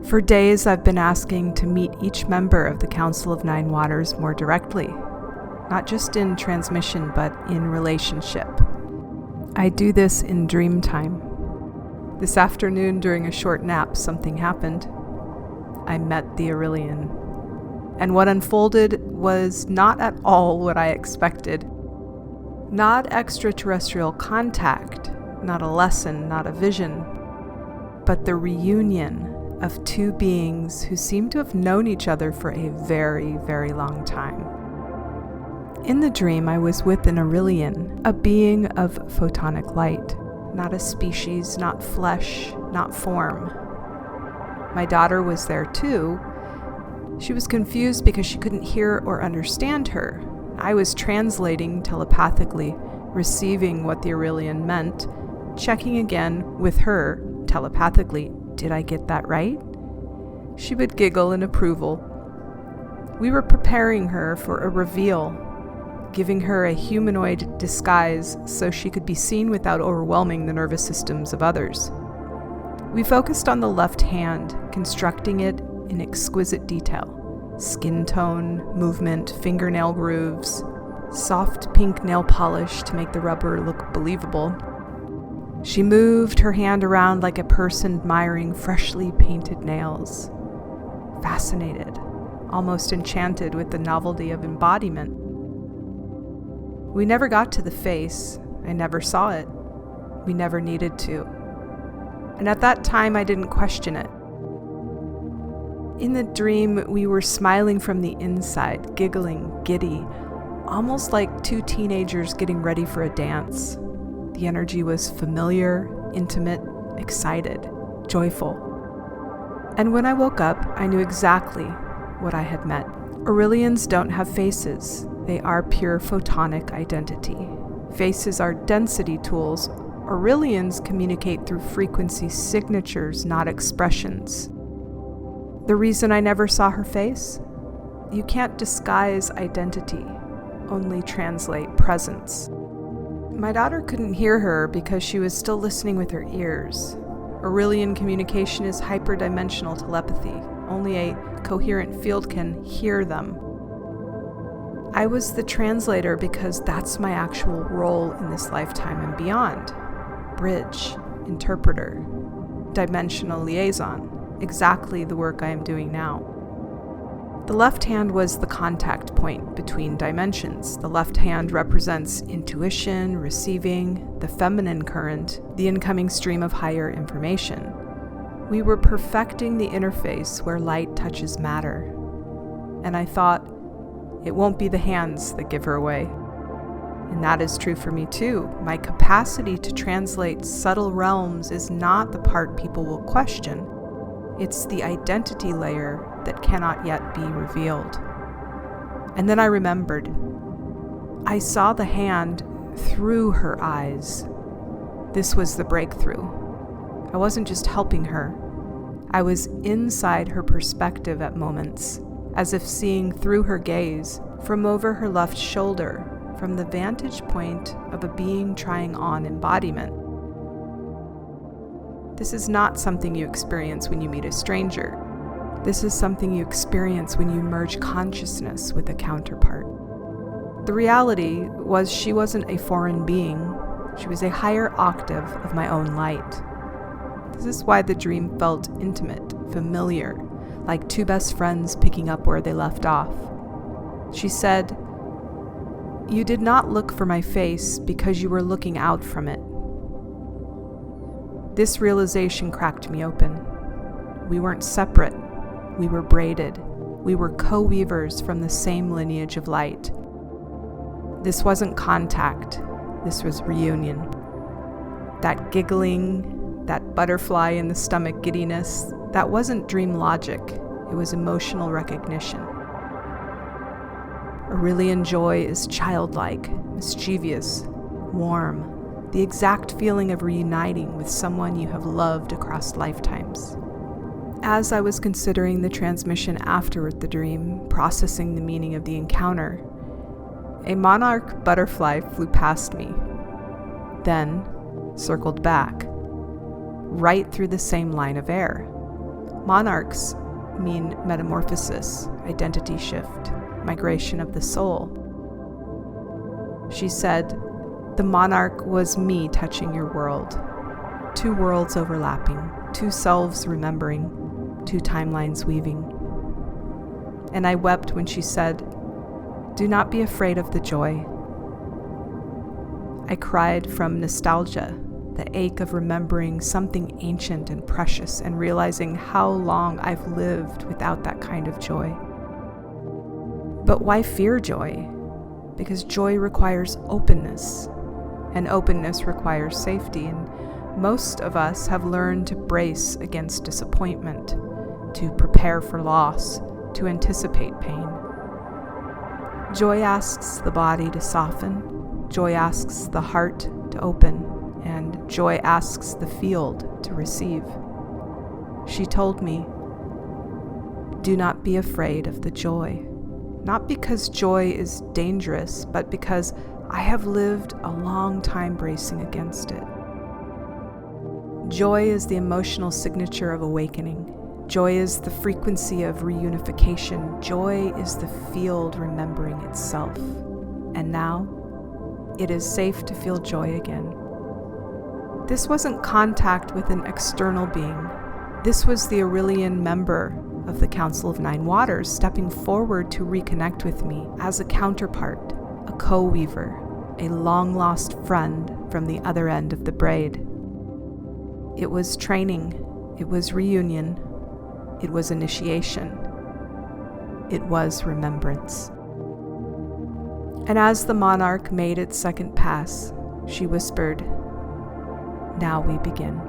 For days I've been asking to meet each member of the Council of Nine Waters more directly, not just in transmission, but in relationship. I do this in dream time. This afternoon, during a short nap, something happened. I met the Aurelian. And what unfolded was not at all what I expected. Not extraterrestrial contact, not a lesson, not a vision, but the reunion of two beings who seem to have known each other for a very, very long time. In the dream, I was with an Aurelian, a being of photonic light, not a species, not flesh, not form. My daughter was there too. She was confused because she couldn't hear or understand her. I was translating telepathically, receiving what the Aurelian meant, checking again with her telepathically. Did I get that right? She would giggle in approval. We were preparing her for a reveal, giving her a humanoid disguise so she could be seen without overwhelming the nervous systems of others. We focused on the left hand, constructing it in exquisite detail. Skin tone, movement, fingernail grooves, soft pink nail polish to make the rubber look believable. She moved her hand around like a person admiring freshly painted nails. Fascinated, almost enchanted with the novelty of embodiment. We never got to the face. I never saw it. We never needed to. And at that time, I didn't question it. In the dream, we were smiling from the inside, giggling, giddy, almost like two teenagers getting ready for a dance. The energy was familiar, intimate, excited, joyful. And when I woke up, I knew exactly what I had met. Aurelians don't have faces. They are pure photonic identity. Faces are density tools. Aurelians communicate through frequency signatures, not expressions. The reason I never saw her face? You can't disguise identity, only translate presence. My daughter couldn't hear her because she was still listening with her ears. Aurelian communication is hyperdimensional telepathy. Only a coherent field can hear them. I was the translator because that's my actual role in this lifetime and beyond. Bridge, interpreter, dimensional liaison. Exactly the work I am doing now. The left hand was the contact point between dimensions. The left hand represents intuition, receiving, the feminine current, the incoming stream of higher information. We were perfecting the interface where light touches matter. And I thought, it won't be the hands that give her away. And that is true for me too. My capacity to translate subtle realms is not the part people will question. It's the identity layer that cannot yet be revealed. And then I remembered. I saw the hand through her eyes. This was the breakthrough. I wasn't just helping her. I was inside her perspective at moments, as if seeing through her gaze, from over her left shoulder, from the vantage point of a being trying on embodiment. This is not something you experience when you meet a stranger. This is something you experience when you merge consciousness with a counterpart. The reality was she wasn't a foreign being. She was a higher octave of my own light. This is why the dream felt intimate, familiar, like two best friends picking up where they left off. She said, "You did not look for my face because you were looking out from it." This realization cracked me open. We weren't separate. We were braided. We were co-weavers from the same lineage of light. This wasn't contact. This was reunion. That giggling, that butterfly in the stomach giddiness, that wasn't dream logic. It was emotional recognition. Aurelian joy is childlike, mischievous, warm, the exact feeling of reuniting with someone you have loved across lifetimes. As I was considering the transmission after the dream, processing the meaning of the encounter, a monarch butterfly flew past me, then circled back, right through the same line of air. Monarchs mean metamorphosis, identity shift, migration of the soul. She said, "The monarch was me touching your world. Two worlds overlapping, two selves remembering, two timelines weaving." And I wept when she said, "Do not be afraid of the joy." I cried from nostalgia, the ache of remembering something ancient and precious and realizing how long I've lived without that kind of joy. But why fear joy? Because joy requires openness, and openness requires safety, and most of us have learned to brace against disappointment, to prepare for loss, to anticipate pain. Joy asks the body to soften, joy asks the heart to open, and joy asks the field to receive. She told me, "Do not be afraid of the joy." Not because joy is dangerous, but because I have lived a long time bracing against it. Joy is the emotional signature of awakening. Joy is the frequency of reunification. Joy is the field remembering itself. And now, it is safe to feel joy again. This wasn't contact with an external being. This was the Aurelian member of the Council of Nine Waters stepping forward to reconnect with me as a counterpart, a co-weaver, a long-lost friend from the other end of the braid. It was training, it was reunion, it was initiation, it was remembrance. And as the monarch made its second pass, she whispered, "Now we begin."